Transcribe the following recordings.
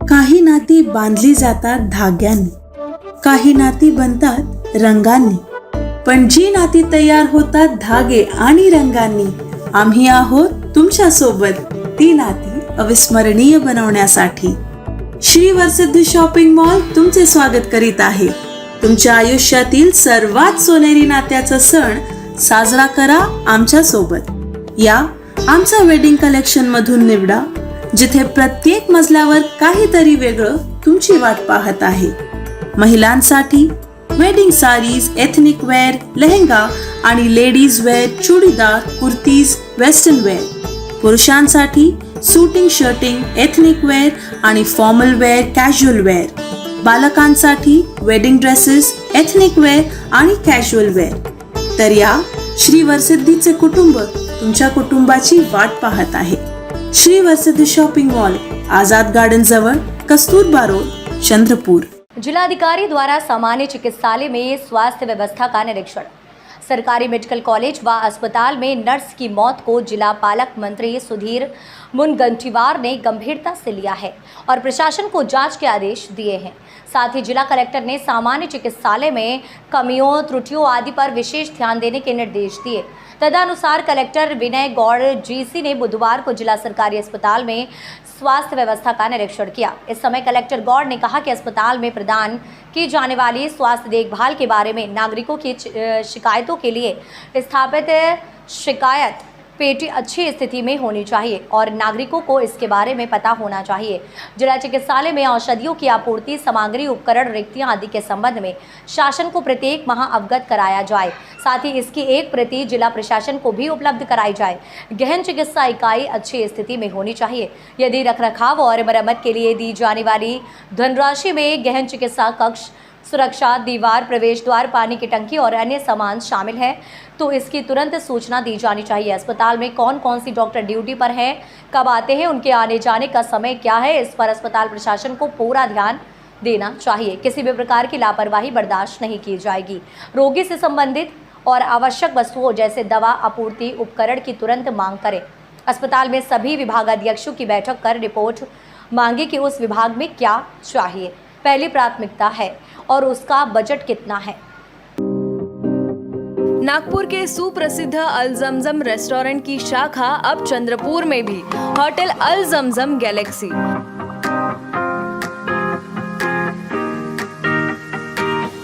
काही नाती बांधली जातात धाग्यांनी, काही नाती बनतात रंगांनी, पण जी नाती तयार होतात धागे आणि रंगांनी, आम्ही आहोत तुमच्या सोबत ती नाती अविस्मरणीय बनवण्यासाठी. श्री वरसिद्धी शॉपिंग मॉल तुमचे स्वागत करीत आहे. तुमच्या आयुष्यातील सर्वात सोनेरी नात्याचा सण साजरा करा आमच्या सोबत. या आमच्या वेडिंग कलेक्शन मधून निवडा, जिथे प्रत्येक मजल्यावर काहीतरी वेगळं तुमची वाट पाहत आहे. महिलांसाठी wedding saris, ethnic wear, lehenga आणि ladies wear, churidar, kurtis, western wear. पुरुषांसाठी सूटिंग, शर्टिंग, एथनिक वेअर आणि फॉर्मल वेअर, कॅज्युअल वेअर. बालकांसाठी वेडिंग ड्रेसेस, एथनिक वेअर आणि कॅज्युअल वेअर. तर या श्री वरसिद्धीचे कुटुंब तुमच्या कुटुंबाची वाट पाहत आहे. श्री वरसिद्धि शॉपिंग मॉल, आजाद गार्डन जवळ, कस्तूरबा रोड, चंद्रपुर. जिलाधिकारी द्वारा सामान्य चिकित्सालय में स्वास्थ्य व्यवस्था का निरीक्षण. सरकारी मेडिकल कॉलेज व अस्पताल में नर्स की मौत को जिला पालक मंत्री सुधीर मुनगंटीवार ने गंभीरता से लिया है और प्रशासन को जांच के आदेश दिए हैं. साथ ही जिला कलेक्टर ने सामान्य चिकित्सालय में कमियों, त्रुटियों आदि पर विशेष ध्यान देने के निर्देश दिए. तदनुसार कलेक्टर विनय गौड़ जीसी ने बुधवार को जिला सरकारी अस्पताल में स्वास्थ्य व्यवस्था का निरीक्षण किया. इस समय कलेक्टर गौड़ ने कहा कि अस्पताल में प्रदान की जाने वाली स्वास्थ्य देखभाल के बारे में नागरिकों की शिकायतों के लिए स्थापित शिकायत पेटी अच्छी स्थिति में होनी चाहिए और नागरिकों को इसके बारे में पता होना चाहिए. जिला चिकित्सालय में औषधियों की आपूर्ति, सामग्री, उपकरण, रिक्तियां आदि के संबंध में शासन को प्रत्येक माह अवगत कराया जाए. साथ ही इसकी एक प्रति जिला प्रशासन को भी उपलब्ध कराई जाए. गहन चिकित्सा इकाई अच्छी स्थिति में होनी चाहिए. यदि रखरखाव और मरम्मत के लिए दी जाने वाली धनराशि में गहन चिकित्सा कक्ष, सुरक्षा, दीवार, प्रवेश द्वार, पानी की टंकी और अन्य सामान शामिल है तो इसकी तुरंत सूचना दी जानी चाहिए. अस्पताल में कौन कौन सी डॉक्टर ड्यूटी पर हैं, कब आते हैं, उनके आने जाने का समय क्या है, इस पर अस्पताल प्रशासन को पूरा ध्यान देना चाहिए. किसी भी प्रकार की लापरवाही बर्दाश्त नहीं की जाएगी. रोगी से संबंधित और आवश्यक वस्तुओं जैसे दवा आपूर्ति, उपकरण की तुरंत मांग करें. अस्पताल में सभी विभागाध्यक्षों की बैठक कर रिपोर्ट मांगे कि उस विभाग में क्या चाहिए, पहली प्राथमिकता है और उसका बजट कितना है. नागपुर के सुप्रसिद्ध अल जमजम रेस्टोरेंट की शाखा अब चंद्रपुर में भी. होटल अल जमजम गैलेक्सी.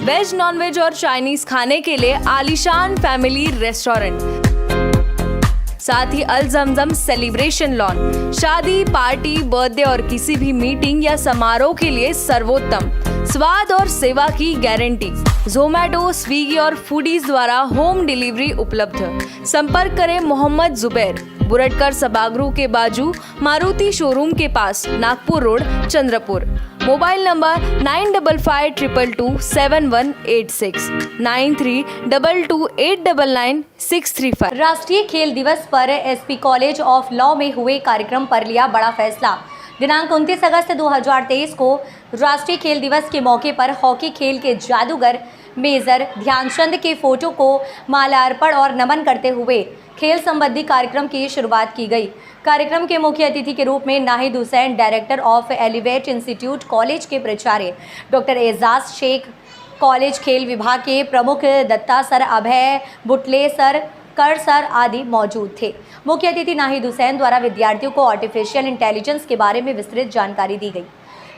वेज, नॉनवेज और चाइनीज खाने के लिए आलीशान फैमिली रेस्टोरेंट. साथ ही अल जमजम सेलिब्रेशन लॉन. शादी, पार्टी, बर्थडे और किसी भी मीटिंग या समारोह के लिए सर्वोत्तम स्वाद और सेवा की गारंटी. जोमैटो, स्विगी और फूडीज द्वारा होम डिलीवरी उपलब्ध. संपर्क करें मोहम्मद जुबैर, बुरटकर सभागृह के बाजू, मारुति शोरूम के पास, Nagpur road, Chandrapur. Mobile number 9552227186 9322899635. राष्ट्रीय खेल दिवस पर एसपी कॉलेज ऑफ लॉ में हुए कार्यक्रम पर लिया बड़ा फैसला. दिनांक 29 अगस्त 2023 को राष्ट्रीय खेल दिवस के मौके पर हॉकी खेल के जादूगर मेजर ध्यानचंद के फोटो को माल्यार्पण और नमन करते हुए खेल संबंधी कार्यक्रम की शुरुआत की गई. कार्यक्रम के मुख्य अतिथि के रूप में Nahid Hussain, director of elevate institute college के प्राचार्य डॉक्टर एजाज शेख, कॉलेज खेल विभाग के प्रमुख दत्ता सर, अभय बुटले सर, कर सर आदि मौजूद थे. मुख्य अतिथि नाहिद हुसैन द्वारा विद्यार्थियों को आर्टिफिशियल इंटेलिजेंस के बारे में विस्तृत जानकारी दी गई.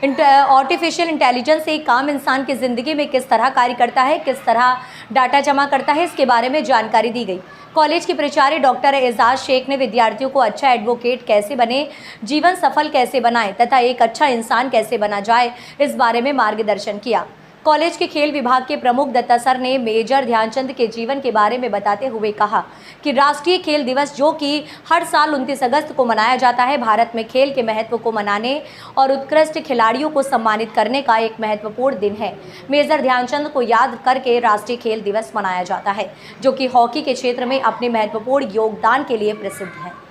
आर्टिफिशियल इंटेलिजेंस एक आम इंसान की ज़िंदगी में किस तरह कार्य करता है, किस तरह डाटा जमा करता है, इसके बारे में जानकारी दी गई. कॉलेज के प्राचार्य डॉक्टर एजाज शेख ने विद्यार्थियों को अच्छा एडवोकेट कैसे बने, जीवन सफल कैसे बनाएं तथा एक अच्छा इंसान कैसे बना जाए, इस बारे में मार्गदर्शन किया. कॉलेज के खेल विभाग के प्रमुख दत्ता सर ने मेजर ध्यानचंद के जीवन के बारे में बताते हुए कहा कि राष्ट्रीय खेल दिवस, जो कि हर साल 29 अगस्त को मनाया जाता है, भारत में खेल के महत्व को मनाने और उत्कृष्ट खिलाड़ियों को सम्मानित करने का एक महत्वपूर्ण दिन है. मेजर ध्यानचंद को याद करके राष्ट्रीय खेल दिवस मनाया जाता है, जो कि हॉकी के क्षेत्र में अपने महत्वपूर्ण योगदान के लिए प्रसिद्ध है.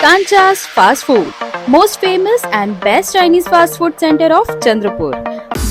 Kancha's Fast Food, most famous and best Chinese fast food center of Chandrapur.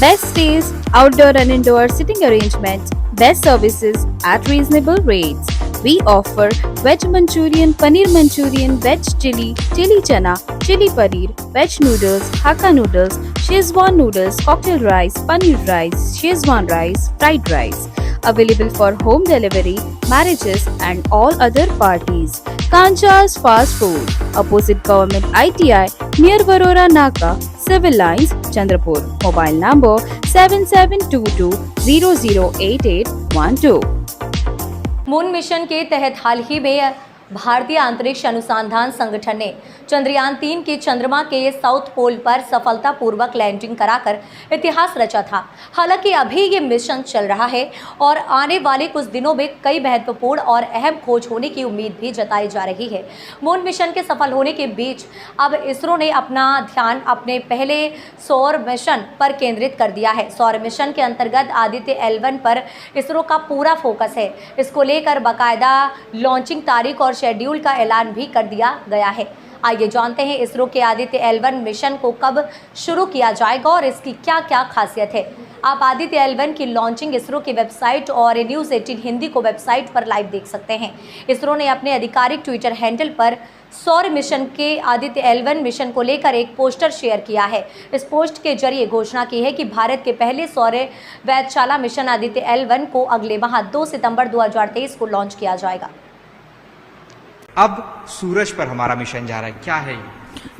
Best taste, outdoor and indoor sitting arrangements, best services at reasonable rates. We offer veg Manchurian, paneer Manchurian, veg chili, chili chana, chili paneer, veg noodles, Hakka noodles, Szechuan noodles, cocktail rice, paneer rice, Szechuan rice, fried rice. Available for home delivery, marriages and all other parties. Kancha's Fast Food, opposite Government ITI, near Varora Naka, Civil Lines, Chandrapur. Mobile number 7722008812. Moon mission के तहत हाल ही में भारतीय अंतरिक्ष अनुसंधान संगठन ने चंद्रयान 3 के चंद्रमा के साउथ पोल पर सफलतापूर्वक लैंडिंग कराकर इतिहास रचा था। हालांकि अभी ये मिशन चल रहा है और आने वाले कुछ दिनों में कई महत्वपूर्ण और अहम खोज होने की उम्मीद भी जताई जा रही है। मून मिशन के सफल होने के बीच अब इसरो ने अपना ध्यान अपने पहले सौर मिशन पर केंद्रित कर दिया है। सौर मिशन के अंतर्गत आदित्य L1 पर इसरो का पूरा फोकस है। इसको लेकर बाकायदा लॉन्चिंग तारीख और शेड्यूल का ऐलान भी कर दिया गया है। आइए जानते हैं इसरो के आदित्य L1 मिशन को कब शुरू किया जाएगा और इसकी क्या क्या खासियत है। आप आदित्य L1 की लॉन्चिंग इसरो की वेबसाइट और न्यूज़ 18 हिंदी को वेबसाइट पर लाइव देख सकते हैं। इसरो ने अपने आधिकारिक ट्विटर हैंडल पर सौर मिशन के आदित्य L1 मिशन को लेकर एक पोस्टर शेयर किया है। इस पोस्ट के जरिए घोषणा की है कि भारत के पहले सौर वेधशाला मिशन आदित्य L1 को अगले माह 2 सितंबर 2023 को लॉन्च किया जाएगा। अब सूरज पर हमारा मिशन जा रहा है, क्या है ये?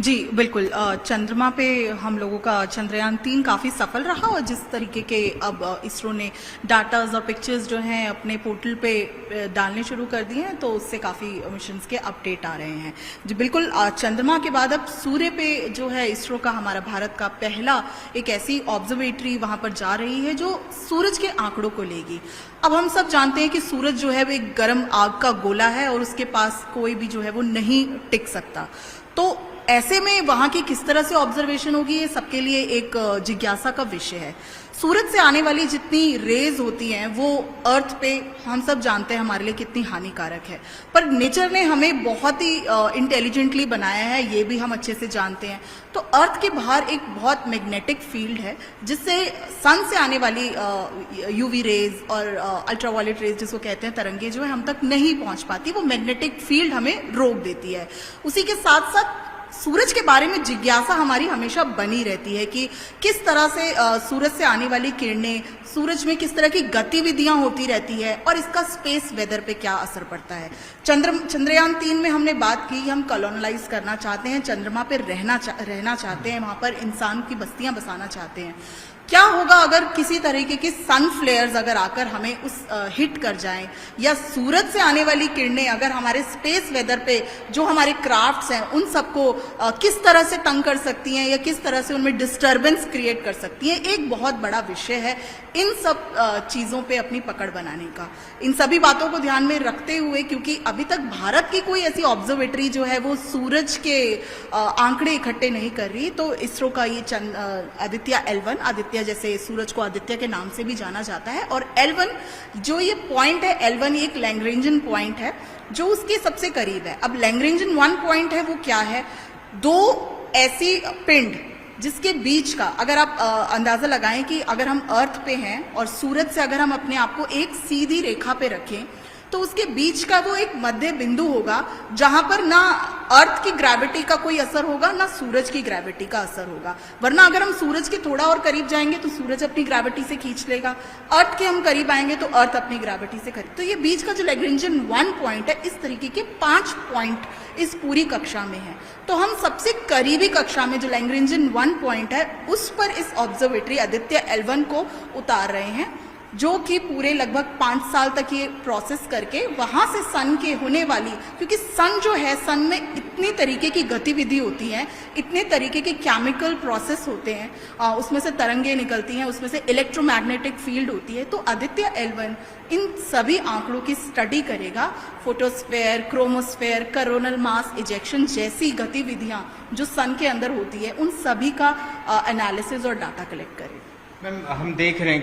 जी बिल्कुल, चंद्रमा पे हम लोगों का चंद्रयान 3 काफ़ी सफल रहा और जिस तरीके के अब इसरो ने डाटाज और पिक्चर्स जो हैं अपने पोर्टल पे डालने शुरू कर दिए हैं, तो उससे काफ़ी मिशंस के अपडेट आ रहे हैं। जी बिल्कुल, चंद्रमा के बाद अब सूर्य पे जो है इसरो का, हमारा भारत का पहला एक ऐसी ऑब्जर्वेटरी वहाँ पर जा रही है जो सूरज के आंकड़ों को लेगी। अब हम सब जानते हैं कि सूरज जो है वो एक गर्म आग का गोला है और उसके पास कोई भी जो है वो नहीं टिक सकता। तो ऐसे में वहाँ की किस तरह से ऑब्जर्वेशन होगी, ये सबके लिए एक जिज्ञासा का विषय है। सूरज से आने वाली जितनी रेज होती हैं वो अर्थ पे हम सब जानते हैं हमारे लिए कितनी हानिकारक है, पर नेचर ने हमें बहुत ही इंटेलिजेंटली बनाया है, ये भी हम अच्छे से जानते हैं। तो अर्थ के बाहर एक बहुत मैग्नेटिक फील्ड है जिससे सन से आने वाली यूवी रेज और अल्ट्रावायलेट रेज जिसको कहते हैं तरंगे जो है हम तक नहीं पहुंच पाती। वो मैग्नेटिक फील्ड हमें रोक देती है। उसी के साथ साथ सूरज के बारे में जिज्ञासा हमारी हमेशा बनी रहती है कि किस तरह से सूरज से आने वाली किरणें, सूरज में किस तरह की गतिविधियां होती रहती है और इसका स्पेस वेदर पे क्या असर पड़ता है। चंद्रयान 3 में हमने बात की, हम कॉलोनलाइज करना चाहते हैं, चंद्रमा पे रहना चाहते हैं, वहां पर इंसान की बस्तियां बसाना चाहते हैं। क्या होगा अगर किसी तरीके के सन फ्लेयर्स अगर आकर हमें उस हिट कर जाएं, या सूरज से आने वाली किरणें अगर हमारे स्पेस वेदर पे जो हमारे क्राफ्ट्स हैं उन सबको किस तरह से तंग कर सकती हैं या किस तरह से उनमें डिस्टर्बेंस क्रिएट कर सकती हैं, एक बहुत बड़ा विषय है इन सब चीज़ों पे अपनी पकड़ बनाने का। इन सभी बातों को ध्यान में रखते हुए, क्योंकि अभी तक भारत की कोई ऐसी ऑब्जर्वेटरी जो है वो सूरज के आंकड़े इकट्ठे नहीं कर रही, तो इसरो का ये आदित्य L1, आदित्य जैसे सूरज को आदित्य के नाम से भी जाना जाता है, और L1 जो ये पॉइंट है, L1 एक लैग्रेंजियन पॉइंट है जो उसके सबसे करीब है। अब लैग्रेंजियन 1 पॉइंट है वो क्या है, दो ऐसी पिंड जिसके बीच का अगर आप अंदाजा लगाएं कि अगर हम अर्थ पे हैं और सूरज से अगर हम अपने आप को एक सीधी रेखा पे रखें तो उसके बीच का वो एक मध्य बिंदु होगा जहां पर ना अर्थ की ग्रेविटी का कोई असर होगा ना सूरज की ग्रेविटी का असर होगा। वरना अगर हम सूरज के थोड़ा और करीब जाएंगे तो सूरज अपनी ग्रेविटी से खींच लेगा, अर्थ के हम करीब आएंगे तो अर्थ अपनी ग्रेविटी से करीब। तो ये बीच का जो लैग्रेंजियन 1 पॉइंट है, इस तरीके के 5 पॉइंट इस पूरी कक्षा में है। तो हम सबसे करीबी कक्षा में जो लैग्रेंजियन 1 पॉइंट है उस पर इस ऑब्जर्वेटरी आदित्य L1 को उतार रहे हैं, जो कि पूरे लगभग 5 साल तक ये प्रोसेस करके वहां से सन के होने वाली, क्योंकि सन जो है, सन में इतनी तरीके की गतिविधि होती है, इतने तरीके के केमिकल प्रोसेस होते हैं, उसमें से तरंगे निकलती हैं, उसमें से इलेक्ट्रोमैग्नेटिक फील्ड होती है। तो आदित्य L1 इन सभी आंकड़ों की स्टडी करेगा। Photosphere, chromosphere, coronal mass ejection जैसी गतिविधियां जो सन के अंदर होती है उन सभी का एनालिसिस और डाटा कलेक्ट करेगा। मैम, हम देख रहे हैं